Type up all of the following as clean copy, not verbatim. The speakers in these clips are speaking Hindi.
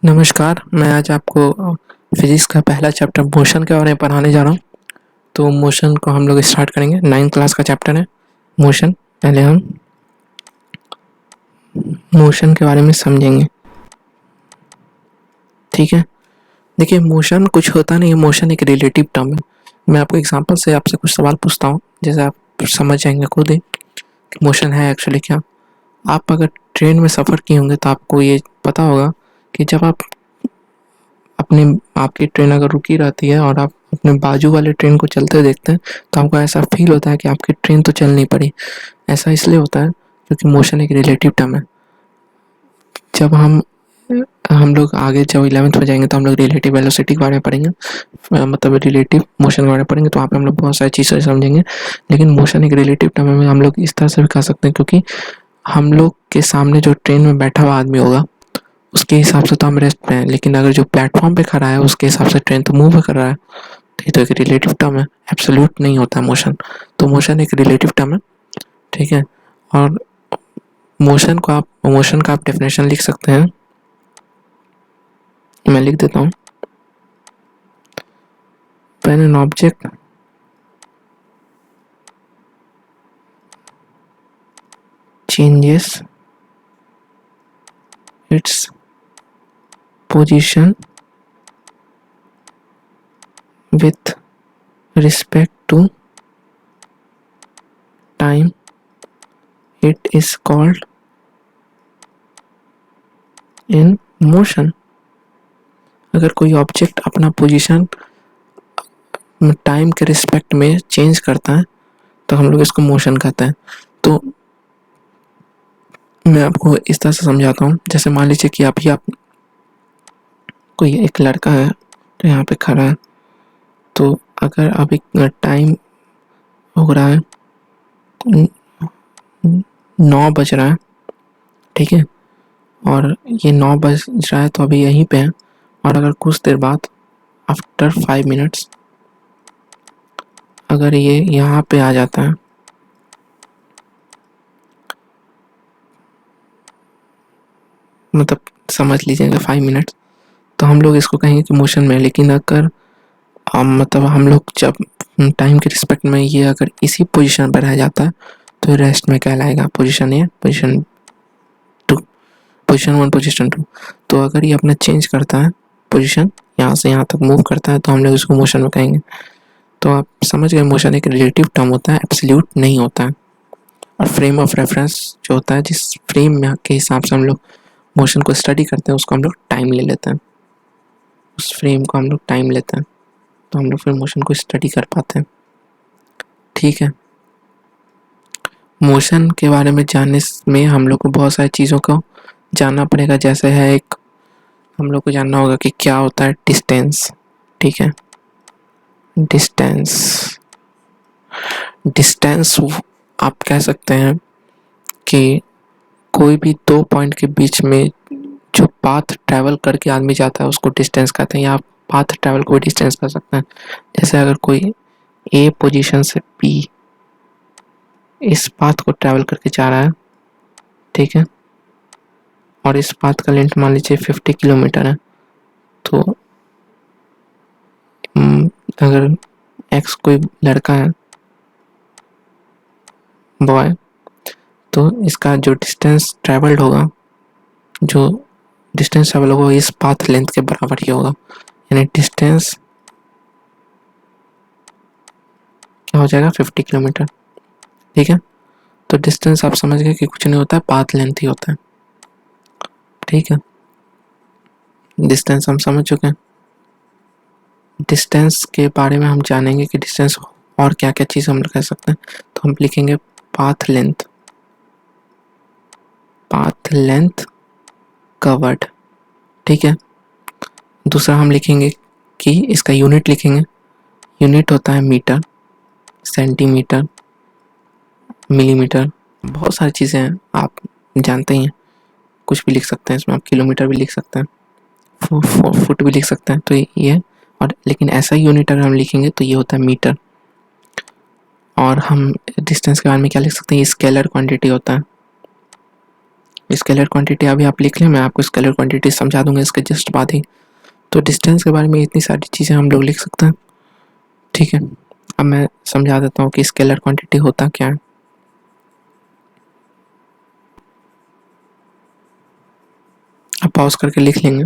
नमस्कार, मैं आज आपको फिज़िक्स का पहला चैप्टर मोशन के बारे में पढ़ाने जा रहा हूँ। तो मोशन को हम लोग स्टार्ट करेंगे। 9th क्लास का चैप्टर है मोशन। पहले हम मोशन के बारे में समझेंगे, ठीक है। देखिए, मोशन कुछ होता नहीं है, मोशन एक रिलेटिव टर्म है। मैं आपको एग्जांपल से आपसे कुछ सवाल पूछता हूँ, जैसे आप समझ जाएंगे खुद ही कि मोशन है एक्चुअली क्या। आप अगर ट्रेन में सफ़र किए होंगे तो आपको ये पता होगा कि जब आपकी ट्रेन अगर रुकी रहती है और आप अपने बाजू वाले ट्रेन को चलते हुए देखते हैं, तो आपको ऐसा फील होता है कि आपकी ट्रेन तो चल नहीं पड़ी। ऐसा इसलिए होता है क्योंकि मोशन एक रिलेटिव टर्म है। जब हम लोग आगे जब 11th में जाएंगे तो हम लोग रिलेटिव वेलोसिटी के बारे में पढ़ेंगे, मतलब रिलेटिव मोशन के बारे में पढ़ेंगे, तो वहाँ पे हम लोग बहुत सारी चीज़ें समझेंगे। लेकिन मोशन एक रिलेटिव टर्म है, हम लोग इस तरह से भी कह सकते हैं क्योंकि हम लोग के सामने जो ट्रेन में बैठा हुआ आदमी होगा उसके हिसाब से तो हम रेस्ट पे हैं, लेकिन अगर जो प्लेटफॉर्म पे खड़ा है उसके हिसाब से ट्रेन तो मूव कर रहा है। तो ये तो एक रिलेटिव टर्म है, एब्सोल्यूट नहीं होता मोशन। तो मोशन एक रिलेटिव टर्म है, ठीक है। और मोशन का आप डेफिनेशन लिख सकते हैं, मैं लिख देता हूँ। When an object changes its position with respect to time, it is called in motion। अगर कोई ऑब्जेक्ट अपना पोजीशन टाइम के रिस्पेक्ट में चेंज करता है तो हम लोग इसको मोशन कहते हैं। तो मैं आपको इस तरह से समझाता हूँ, जैसे मान लीजिए कि आप कोई एक लड़का है तो यहाँ पे खड़ा है, तो अगर अभी टाइम हो रहा है 9 बज रहा है, ठीक है, और ये 9 बज रहा है तो अभी यहीं पे है। और अगर कुछ देर बाद आफ्टर 5 मिनट्स अगर ये यहाँ पे आ जाता है, मतलब समझ लीजिएगा 5 मिनट्स, तो हम लोग इसको कहेंगे कि मोशन में। लेकिन अगर मतलब हम लोग जब टाइम के रिस्पेक्ट में ये अगर इसी पोजीशन पर रह जाता है तो रेस्ट में कहलाएगा। Position A, position 2, position 1, position 2। तो अगर ये अपना चेंज करता है पोजीशन, यहाँ से यहाँ तक मूव करता है, तो हम लोग इसको मोशन में कहेंगे। तो आप समझ गए, मोशन एक रिलेटिव टर्म होता है, एब्सोल्यूट नहीं होता है। और फ्रेम ऑफ रेफरेंस जो होता है, जिस फ्रेम में के हिसाब से हम लोग मोशन को स्टडी करते हैं, उसको हम लोग टाइम ले लेते हैं। उस फ्रेम को हम लोग टाइम लेते हैं, तो हम लोग फिर मोशन को स्टडी कर पाते हैं, ठीक है। मोशन के बारे में जानने में हम लोग को बहुत सारी चीज़ों को जानना पड़ेगा। जैसे है एक, हम लोग को जानना होगा कि क्या होता है डिस्टेंस, ठीक है। डिस्टेंस डिस्टेंस आप कह सकते हैं कि कोई भी 2 पॉइंट के बीच में जो पाथ ट्रैवल करके आदमी जाता है उसको डिस्टेंस कहते हैं, या आप पाथ ट्रैवल को भी डिस्टेंस कर सकते हैं। जैसे अगर कोई ए पोजीशन से बी इस पाथ को ट्रैवल करके जा रहा है, ठीक है, और इस पाथ का लेंथ मान लीजिए 50 किलोमीटर है, तो अगर एक्स कोई लड़का है, बॉय, तो इसका जो डिस्टेंस ट्रैवल्ड होगा, जो डिस्टेंस ट्रैवल होगा इस पाथ लेंथ के बराबर ही होगा। यानी डिस्टेंस क्या हो जाएगा, 50 किलोमीटर, ठीक है। तो डिस्टेंस आप समझ गए कि कुछ नहीं होता है, पाथ लेंथ ही होता है, ठीक है। डिस्टेंस हम समझ चुके हैं। डिस्टेंस के बारे में हम जानेंगे कि डिस्टेंस और क्या क्या चीज़ हम लोग कह सकते हैं। तो हम लिखेंगे path length, path length covered, ठीक है। दूसरा हम लिखेंगे कि इसका यूनिट लिखेंगे, यूनिट होता है मीटर, सेंटीमीटर, मिलीमीटर, बहुत सारी चीज़ें हैं, आप जानते ही हैं। कुछ भी लिख सकते हैं इसमें, आप किलोमीटर भी लिख सकते हैं, फुट भी लिख सकते हैं, तो ये और लेकिन ऐसा यूनिट अगर हम लिखेंगे तो ये होता है मीटर। और हम डिस्टेंस के बारे में क्या लिख सकते हैं, स्केलर क्वांटिटी होता है, स्केलर क्वांटिटी अभी आप लिख लें, मैं आपको स्केलर क्वांटिटी समझा दूंगा इसके जस्ट बाद ही। तो डिस्टेंस के बारे में इतनी सारी चीज़ें हम लोग लिख सकते हैं, ठीक है। अब मैं समझा देता हूँ कि स्केलर क्वांटिटी होता क्या है। आप पॉज करके लिख लेंगे।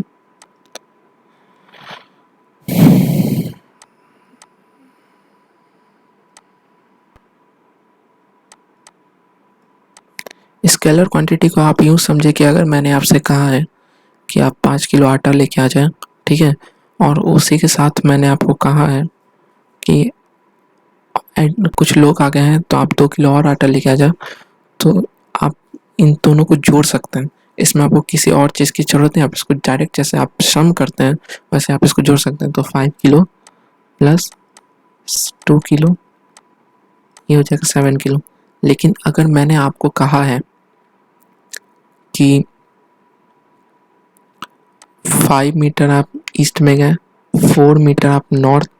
स्केलर क्वांटिटी को आप यूँ समझे कि अगर मैंने आपसे कहा है कि आप 5 किलो आटा लेके आ जाएं, ठीक है, और उसी के साथ मैंने आपको कहा है कि कुछ लोग आ गए हैं तो आप 2 किलो और आटा लेके आ जाओ, तो आप इन दोनों को जोड़ सकते हैं। इसमें आपको किसी और चीज़ की ज़रूरत नहीं, आप इसको डायरेक्ट जैसे आप सम करते हैं वैसे आप इसको जोड़ सकते हैं। तो 5 किलो प्लस 2 किलो ये हो जाएगा 7 किलो। लेकिन अगर मैंने आपको कहा है कि 5 मीटर आप ईस्ट में गए, 4 मीटर आप नॉर्थ,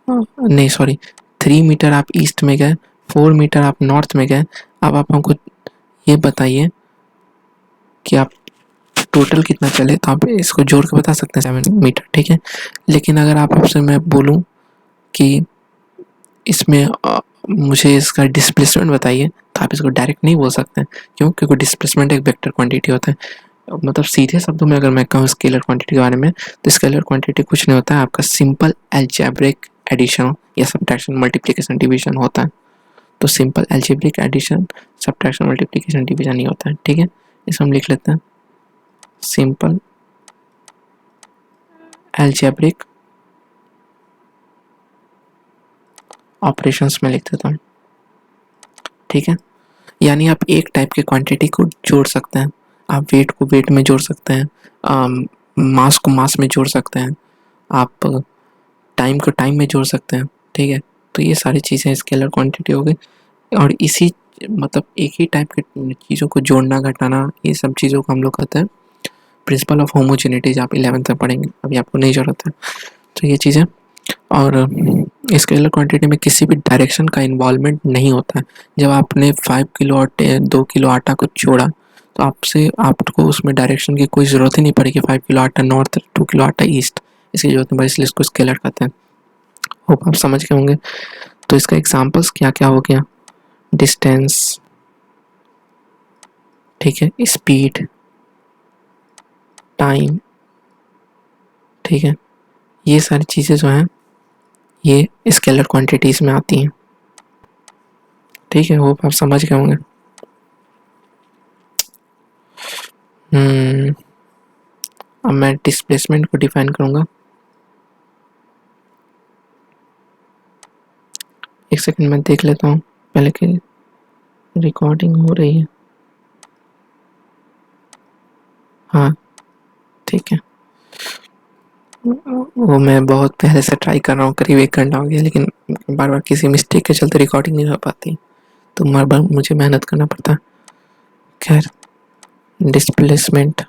नहीं सॉरी, 3 मीटर आप ईस्ट में गए, 4 मीटर आप नॉर्थ में गए। अब आप हमको ये बताइए कि आप टोटल कितना चले, तो आप इसको जोड़ के बता सकते हैं 7 मीटर, ठीक है। लेकिन अगर आप आपसे मैं बोलूँ कि इसमें मुझे इसका डिस्प्लेसमेंट बताइए, तो आप इसको डायरेक्ट नहीं बोल सकते हैं। क्यों? क्योंकि डिस्प्लेसमेंट एक वेक्टर क्वांटिटी होता है। मतलब सीधे शब्दों में अगर मैं कहूँ स्केलर क्वांटिटी के बारे में, तो स्केलर क्वांटिटी कुछ नहीं होता है, आपका सिंपल अलजेब्रिक एडिशन या सब्ट्रैक्शन मल्टीप्लिकेशन डिवीजन होता है। तो simple algebraic addition subtraction multiplication division ही होता है, ठीक है। इसे हम लिख लेते हैं सिंपल अलजेब्रिक ऑपरेशंस में लिख देता हूँ, ठीक है। यानी आप एक टाइप के क्वांटिटी को जोड़ सकते हैं, आप वेट को वेट में जोड़ सकते हैं, मास को मास में जोड़ सकते हैं, आप टाइम को टाइम में जोड़ सकते हैं, ठीक है। तो ये सारी चीज़ें स्केलर क्वांटिटी हो गई। और इसी मतलब एक ही टाइप के चीज़ों को जोड़ना घटाना, ये सब चीज़ों को हम लोग कहते हैं प्रिंसिपल ऑफ होमोजेनिटी, आप 11th में पढ़ेंगे, अभी आपको नहीं ज़रूरत है। तो ये चीज़ें, और स्केलर क्वांटिटी में किसी भी डायरेक्शन का इन्वॉल्वमेंट नहीं होता है। जब आपने 5 किलो और 2 किलो आटा को जोड़ा, तो आपको उसमें डायरेक्शन की कोई ज़रूरत ही नहीं पड़ेगी। 5 किलो आटा नॉर्थ, 2 किलो आटा ईस्ट, इसकी ज़रूरत नहीं पड़ी, इसलिए इसको स्केलर कहते हैं। होप आप समझ गए होंगे। तो इसका एग्जाम्पल्स क्या क्या हो गया, डिस्टेंस, ठीक है, स्पीड, टाइम, ठीक है, ये सारी चीज़ें जो हैं ये स्केलर क्वांटिटीज़ में आती हैं, ठीक है। होप आप समझ गए होंगे। अब मैं डिस्प्लेसमेंट को डिफाइन करूँगा। एक सेकंड मैं देख लेता हूँ पहले कि रिकॉर्डिंग हो रही है। हाँ ठीक है, वो मैं बहुत पहले से ट्राई कर रहा हूँ, करीब 1 घंटा हो गया, लेकिन बार बार किसी मिस्टेक के चलते रिकॉर्डिंग नहीं हो पाती, तो बार बार मुझे मेहनत करना पड़ता है। खैर, डिस्प्लेसमेंट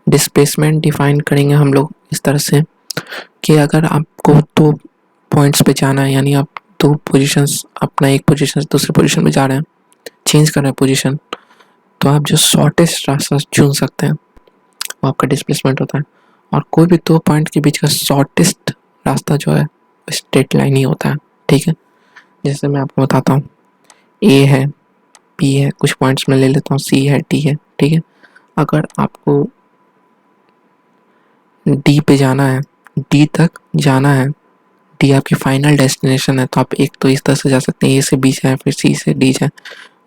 डिस्प्लेसमेंट डिफाइन करेंगे हम लोग इस तरह से कि अगर आपको 2 पॉइंट्स पे जाना है, यानी आप 2 पोजीशंस, अपना एक पोजीशन से दूसरे पोजीशन में जा रहे हैं, चेंज कर रहे हैं पोजीशन, तो आप जो शॉर्टेस्ट रास्ता चुन सकते हैं वो आपका डिस्प्लेसमेंट होता है। और कोई भी 2 पॉइंट के बीच का शॉर्टेस्ट रास्ता जो है स्ट्रेट लाइन ही होता है, ठीक है। जैसे मैं आपको बताता हूँ, ए है, बी है, कुछ पॉइंट्स में ले लेता हूँ, सी है, डी है, ठीक है। अगर आपको डी पे जाना है, डी तक जाना है, डी आपकी फाइनल डेस्टिनेशन है, तो आप एक तो इस तरह से जा सकते हैं, ए से बी जाए, फिर सी से डी जाए,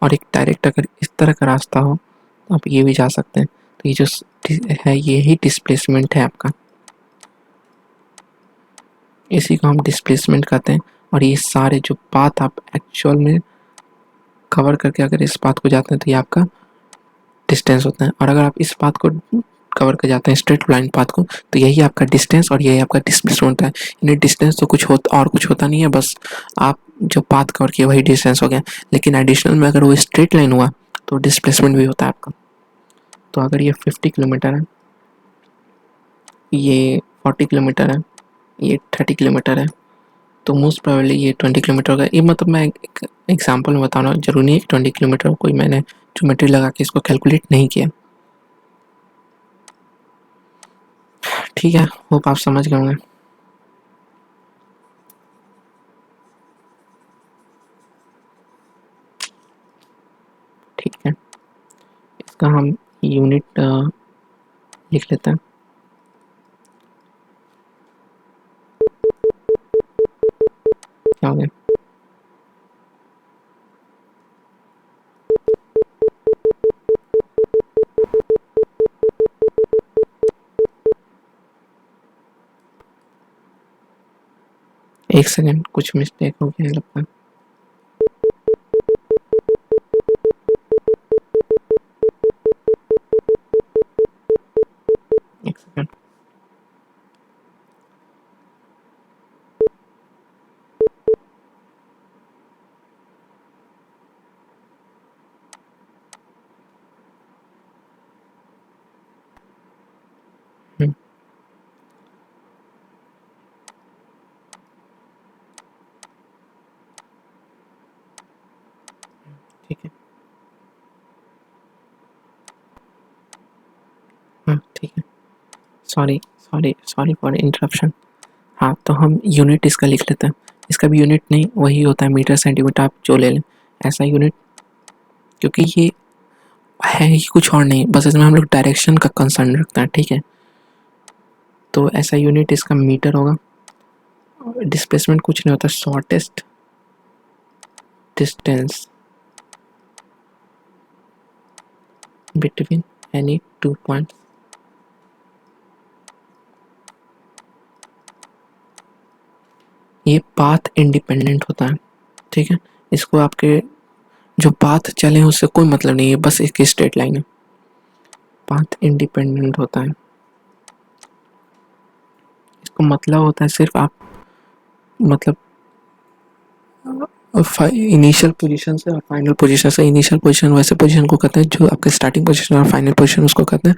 और एक डायरेक्ट अगर इस तरह का रास्ता हो तो आप ये भी जा सकते हैं। तो ये जो है ये ही डिस्प्लेसमेंट है आपका, इसी को हम डिस्प्लेसमेंट कहते हैं। और ये सारे जो पाथ आप एक्चुअल में कवर करके अगर इस पाथ को जाते हैं तो ये आपका डिस्टेंस होता है, और अगर आप इस पाथ को कवर कर जाते हैं स्ट्रेट लाइन पाथ को, तो यही आपका डिस्टेंस और यही आपका डिस्प्लेसमेंट होता है। यानी डिस्टेंस तो कुछ होता और कुछ होता नहीं है, बस आप जो पाथ कवर किया वही डिस्टेंस हो गया। लेकिन एडिशनल में अगर वो स्ट्रेट लाइन हुआ तो डिस्प्लेसमेंट भी होता है आपका। तो अगर ये 50 किलोमीटर है, ये 40 किलोमीटर है, ये 30 किलोमीटर है, तो मोस्ट प्रोबेबली ये 20 किलोमीटर होगा। ये मतलब मैं एक एग्जांपल में बता रहा हूँ, ज़रूरी नहीं है कि 20 किलोमीटर कोई मैंने ज्योमेट्री लगा के इसको कैलकुलेट नहीं किया। ठीक है, होप आप समझ गए होंगे। ठीक है, इसका हम यूनिट लिख लेते हैं। क्या हो गया? एक सेकेंड, कुछ मिस्टेक हो गया लगता है। एक सेकेंड। ठीक है, हाँ ठीक है। Sorry sorry sorry for interruption. हाँ, तो हम यूनिट इसका लिख लेते हैं। इसका भी यूनिट नहीं वही होता है, मीटर सेंटीमीटर, आप जो ले लें ऐसा यूनिट, क्योंकि ये है ही कुछ और नहीं, बस इसमें हम लोग डायरेक्शन का कंसर्न रखते हैं। ठीक है, तो ऐसा यूनिट इसका मीटर होगा। डिस्प्लेसमेंट कुछ नहीं होता, shortest distance between any 2 points. ये पाथ इंडिपेंडेंट होता है। ठीक है, इसको आपके जो पाथ चले उससे कोई मतलब नहीं है, बस एक स्ट्रेट लाइन है। पाथ इंडिपेंडेंट होता है, इसको मतलब होता है सिर्फ आप मतलब इनिशियल पोजीशन से और फाइनल पोजीशन से। इनिशियल पोजीशन वैसे पोजीशन को कहते हैं जो आपके स्टार्टिंग पोजीशन, और फाइनल पोजीशन उसको कहते हैं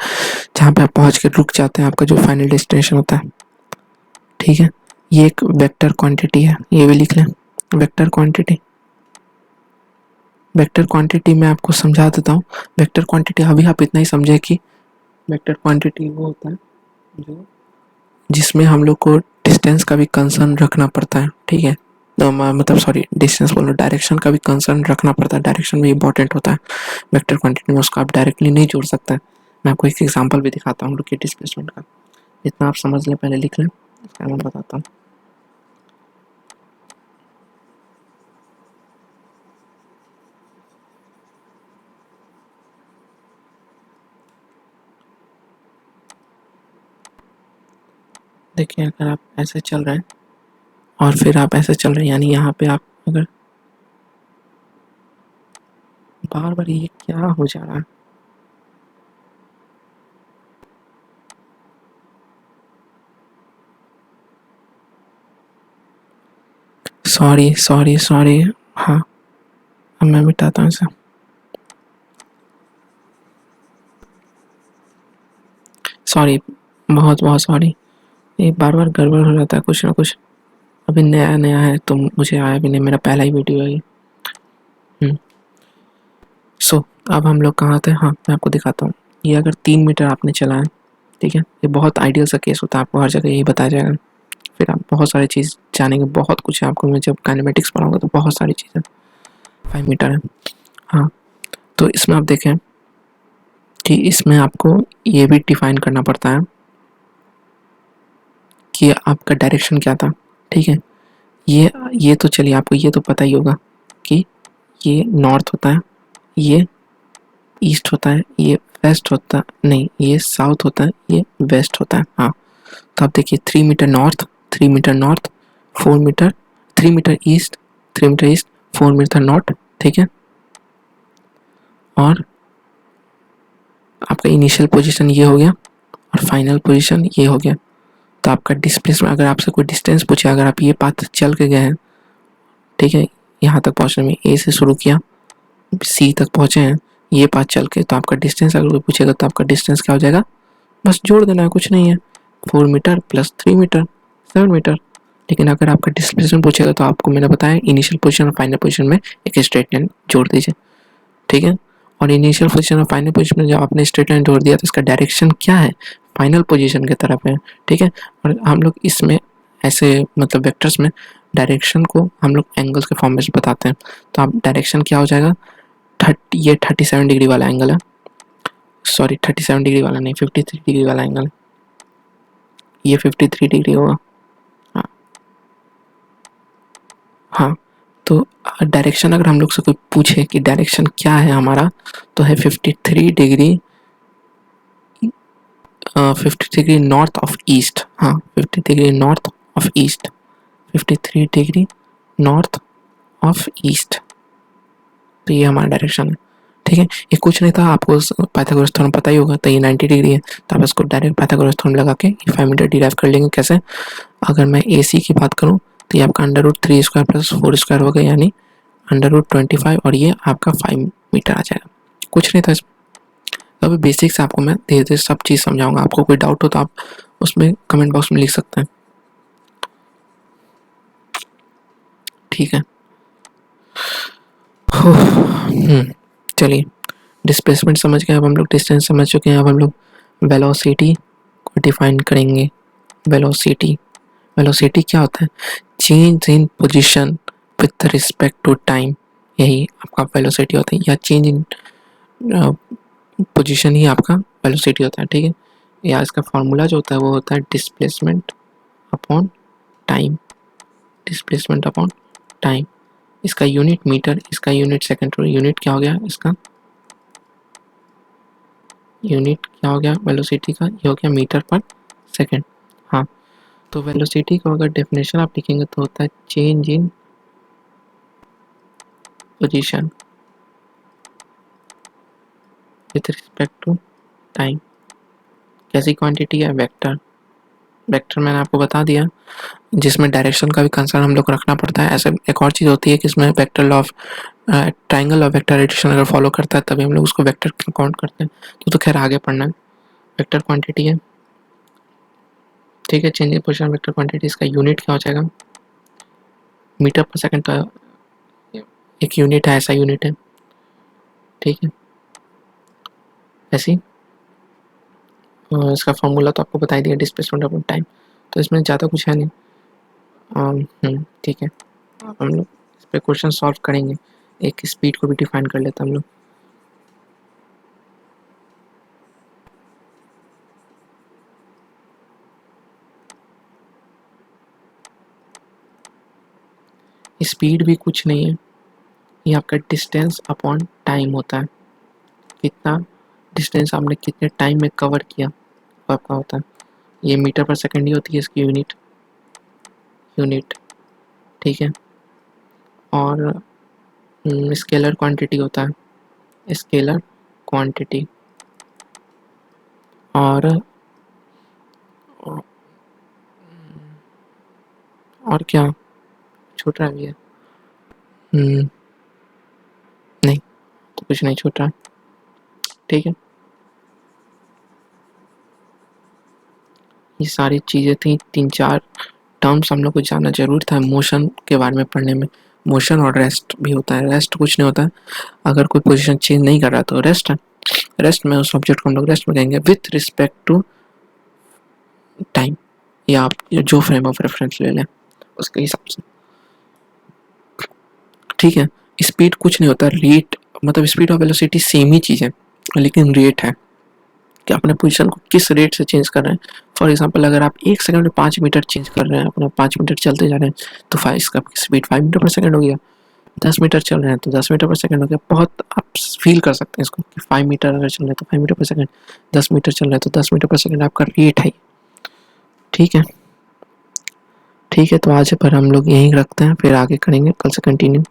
जहाँ पे आप पहुँच के रुक जाते हैं, आपका जो फाइनल डेस्टिनेशन होता है। ठीक है, ये एक वेक्टर क्वांटिटी है, ये भी लिख लें, वेक्टर क्वांटिटी। वेक्टर क्वांटिटी मैं आपको समझा देता हूँ। वेक्टर क्वांटिटी अभी आप इतना ही समझे कि वेक्टर क्वांटिटी वो होता है जो जिसमें हम लोग को डिस्टेंस का भी कंसर्न रखना पड़ता है। ठीक है, मतलब सॉरी डिस्टेंस बोल रहा हूँ, डायरेक्शन का भी कंसर्न रखना पड़ता है। डायरेक्शन भी इंपॉर्टेंट होता है वेक्टर क्वांटिटी में, उसको आप डायरेक्टली नहीं जोड़ सकते। मैं आपको एक एग्जांपल भी दिखाता हूँ कि डिस्प्लेसमेंट का, इतना आप समझ लें, पहले लिख लें, इसका मैं बताता हूँ। देखिए, अगर आप ऐसे चल रहे हैं और फिर आप ऐसे चल रहे हैं, यानी यहाँ पे आप अगर बार बार, ये क्या हो जा रहा है? Sorry sorry sorry. हाँ, अब मैं मिटाता हूँ इसे। सॉरी, बहुत बहुत सॉरी, ये बार बार गड़बड़ हो जाता है कुछ ना कुछ। अभी नया नया है तो मुझे आया भी नहीं, मेरा पहला ही वीडियो है ये। सो अब हम लोग कहाँ थे? हाँ, मैं आपको दिखाता हूँ। ये अगर 3 मीटर आपने चला है, ठीक है, ये बहुत आइडियल सा केस होता है, आपको हर जगह यही बताया जाएगा। फिर आप बहुत सारी चीज़ जानेंगे, बहुत कुछ है आपको, मैं जब काइनेमेटिक्स पढ़ाऊँगा तो बहुत सारी चीज़ें। 5 मीटर है। हाँ, तो इसमें आप देखें कि इसमें आपको ये भी डिफाइन करना पड़ता है कि आपका डायरेक्शन क्या था। ठीक है, ये तो चलिए आपको ये तो पता ही होगा कि ये नॉर्थ होता है, ये ईस्ट होता है, ये वेस्ट होता है, नहीं ये साउथ होता है, ये वेस्ट होता है। हाँ, तो आप देखिए 3 metre north, 3 metre north, 4 metre, 3 metre east, 3 metre east, 4 metre north. ठीक है, और आपका इनिशियल पोजीशन ये हो गया और फाइनल पोजीशन ये हो गया। तो आपका डिस्प्लेसमेंट, अगर आपसे कोई डिस्टेंस पूछे, अगर आप ये पाथ चल के गए हैं, ठीक है, यहाँ तक पहुँचने में ए से शुरू किया, सी तक पहुँचे हैं ये पाथ चल के, तो आपका डिस्टेंस अगर कोई पूछेगा तो आपका डिस्टेंस क्या हो जाएगा? बस जोड़ देना है, कुछ नहीं है। 4 मीटर प्लस 3 मीटर, 7 मीटर। लेकिन अगर आपका डिस्प्लेसमेंट पूछेगा तो आपको मैंने बताया इनिशियल पोजीशन और फाइनल पोजीशन में एक स्ट्रेट लाइन जोड़ दीजिए, ठीक है। और इनिशियल पोजीशन और फाइनल पोजीशन में जब आपने स्ट्रेट लाइन जोड़ दिया तो इसका डायरेक्शन क्या है, फाइनल पोजीशन की तरफ है, ठीक है। और हम लोग इसमें ऐसे मतलब वेक्टर्स में डायरेक्शन को हम लोग एंगल्स के फॉर्म में बताते हैं। तो आप डायरेक्शन क्या हो जाएगा, 37 डिग्री वाला एंगल है, सॉरी 37 डिग्री वाला नहीं, 53 डिग्री वाला एंगल है, ये 53 डिग्री होगा। हाँ हाँ, तो डायरेक्शन अगर हम लोग से कोई पूछे कि डायरेक्शन क्या है हमारा, तो है 53 degree 50 degree north of east, हाँ 50 degree north of east, 53 degree north of east, तो ये हमारा डायरेक्शन है, ठीक है। ये कुछ नहीं था, आपको पाइथागोरस थ्योरम पता ही होगा, तो ये 90 डिग्री है, तो आप इसको डायरेक्ट पाइथागोरस थ्योरम लगा के ये 5 मीटर डिराइव कर लेंगे। कैसे, अगर मैं ए सी की बात करूँ तो ये आपका √3² प्लस 4² होगा, यानी √25, और ये आपका 5 मीटर आ जाएगा। कुछ नहीं था इसमें। अभी बेसिक से आपको मैं धीरे धीरे सब चीज़ समझाऊंगा। आपको कोई डाउट हो तो आप उसमें कमेंट बॉक्स में लिख सकते हैं, ठीक है। चलिए, डिस्प्लेसमेंट समझ गए, अब हम लोग डिस्टेंस समझ चुके हैं। अब हम लोग वेलोसिटी को डिफाइन करेंगे। वेलोसिटी, वेलोसिटी क्या होता है, change in position with respect to time, यही आपका वेलोसिटी होता है, या चेंज इन पोजीशन ही आपका वेलोसिटी होता है, ठीक है। या इसका फॉर्मूला जो होता है वो होता है displacement upon time, displacement upon time. इसका यूनिट मीटर, इसका यूनिट सेकंड, यूनिट क्या हो गया, इसका यूनिट क्या हो गया वेलोसिटी का, ये हो गया मीटर पर सेकंड। हाँ, तो वेलोसिटी को अगर डेफिनेशन आप लिखेंगे तो होता है change in position with respect to time. कैसी क्वांटिटी है, वेक्टर, वेक्टर मैंने आपको बता दिया, जिसमें डायरेक्शन का भी कंसर्न हम लोग को रखना पड़ता है। ऐसे एक और चीज़ होती है कि इसमें vector law of triangle of vector addition अगर फॉलो करता है तभी हम लोग उसको वेक्टर काउंट करते हैं, तो खैर आगे पढ़ना है। वेक्टर क्वांटिटी है, ठीक है, change in position vector quantity, इसका यूनिट क्या हो जाएगा, मीटर पर सेकंड का एक यूनिट है, ऐसा यूनिट है, ठीक है। ऐसी इसका फॉर्मूला तो आपको बता ही दिया, डिस्प्लेसमेंट अपॉन टाइम, तो इसमें ज़्यादा कुछ है नहीं। ठीक है, हम लोग इस पर क्वेश्चन सॉल्व करेंगे। एक स्पीड को भी डिफाइन कर लेते हैं हम लोग। स्पीड भी कुछ नहीं है, ये आपका डिस्टेंस अपॉन टाइम होता है, कितना डिस्टेंस आपने कितने टाइम में कवर किया वो आपका होता है। ये मीटर पर सेकंड ही होती है इसकी यूनिट, ठीक है। और स्केलर क्वांटिटी होता है, स्केलर क्वांटिटी, और क्या छूट रहा भी है, नहीं तो कुछ नहीं छूट रहा, ठीक है। ये सारी चीज़ें थी, 3-4 टर्म्स हम लोग को जानना जरूर था मोशन के बारे में पढ़ने में। मोशन और रेस्ट भी होता है, रेस्ट कुछ नहीं होता है, अगर कोई पोजीशन चेंज नहीं कर रहा तो रेस्ट है। रेस्ट में उस ऑब्जेक्ट को हम लोग रेस्ट में कहेंगे विथ रिस्पेक्ट टू टाइम, या आप जो फ्रेम ऑफ रेफरेंस ले लें उसके हिसाब से, ठीक है। स्पीड कुछ नहीं होता, रेट मतलब स्पीड और वेलोसिटी सेम ही चीज़ है, लेकिन रेट है कि अपने पोजीशन को किस रेट से चेंज कर रहे हैं। फॉर एग्जांपल अगर आप 1 सेकंड में 5 मीटर चेंज कर रहे हैं, अपना 5 मीटर चलते जा रहे हैं, तो इसका स्पीड 5 मीटर पर सेकंड हो गया। 10 मीटर चल रहे हैं तो 10 मीटर पर सेकंड हो गया। बहुत आप फील कर सकते हैं इसको कि 5 मीटर अगर चल रहे हैं तो 5 मीटर पर सेकंड, 10 मीटर चल रहे हैं तो 10 मीटर पर सेकंड आपका रेट है, ठीक है। ठीक है, तो आज पर हम लोग यहीं रखते हैं, फिर आगे करेंगे कल से कंटिन्यू।